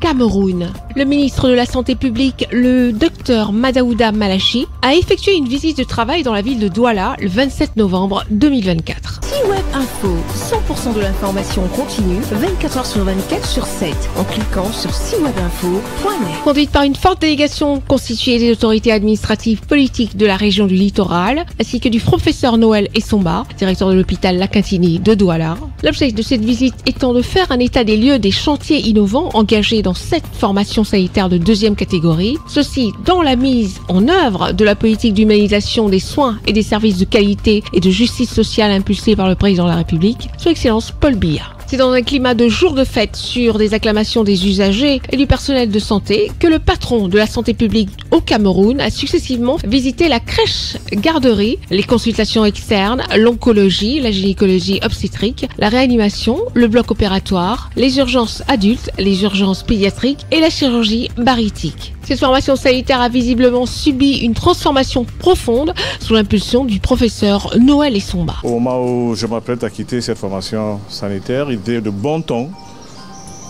Cameroun. Le ministre de la Santé publique, le docteur Madaouda Malachi, a effectué une visite de travail dans la ville de Douala le 27 novembre 2024. C-Web Info, 100% de l'information continue, 24h sur 24 sur 7, en cliquant sur cwebinfo.net. Conduite par une forte délégation constituée des autorités administratives politiques de la région du littoral, ainsi que du professeur Noël Essomba, directeur de l'hôpital Lakatini de Douala. L'objet de cette visite étant de faire un état des lieux des chantiers innovants engagés dans 7 formations sanitaires de 2e catégorie, ceci dans la mise en œuvre de la politique d'humanisation des soins et des services de qualité et de justice sociale impulsée par le président de la République, Son Excellence Paul Biya. C'est dans un climat de jour de fête sur des acclamations des usagers et du personnel de santé que le patron de la santé publique au Cameroun a successivement visité la crèche garderie, les consultations externes, l'oncologie, la gynécologie obstétrique, la réanimation, le bloc opératoire, les urgences adultes, les urgences pédiatriques et la chirurgie bariatrique. Cette formation sanitaire a visiblement subi une transformation profonde sous l'impulsion du professeur Noël Essomba. Au moment où je m'apprête à quitter cette formation sanitaire, il était de bon ton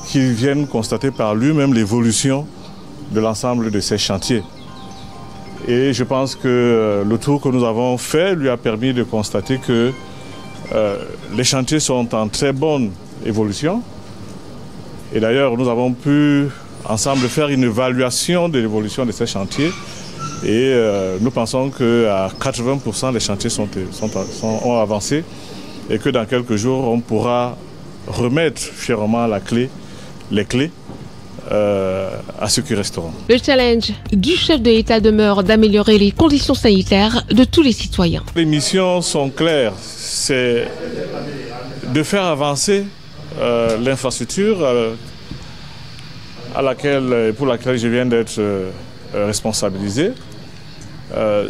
qu'il vienne constater par lui-même l'évolution de l'ensemble de ces chantiers. Et je pense que le tour que nous avons fait lui a permis de constater que les chantiers sont en très bonne évolution. Et d'ailleurs, nous avons pu ensemble faire une évaluation de l'évolution de ces chantiers. Et nous pensons qu'à 80% les chantiers ont avancé et que dans quelques jours, on pourra remettre fièrement les clés à ceux qui resteront. Le challenge du chef de l'État demeure d'améliorer les conditions sanitaires de tous les citoyens. Les missions sont claires, c'est de faire avancer l'infrastructure pour laquelle je viens d'être responsabilisé.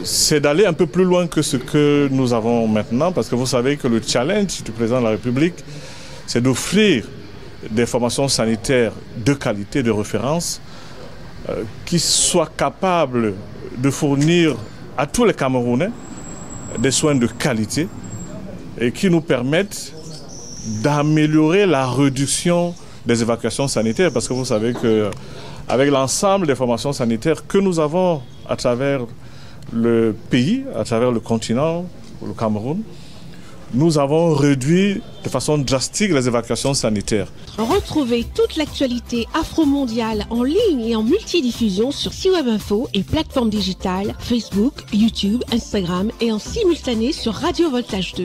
C'est d'aller un peu plus loin que ce que nous avons maintenant, parce que vous savez que le challenge du président de la République, c'est d'offrir des formations sanitaires de qualité, de référence, qui soient capables de fournir à tous les Camerounais des soins de qualité et qui nous permettent d'améliorer la réduction des évacuations sanitaires, parce que vous savez qu'avec l'ensemble des formations sanitaires que nous avons à travers le pays, à travers le continent, le Cameroun, nous avons réduit de façon drastique les évacuations sanitaires. Retrouvez toute l'actualité afro-mondiale en ligne et en multidiffusion sur C-Web Info et plateformes digitales, Facebook, YouTube, Instagram et en simultané sur Radio Voltage 2.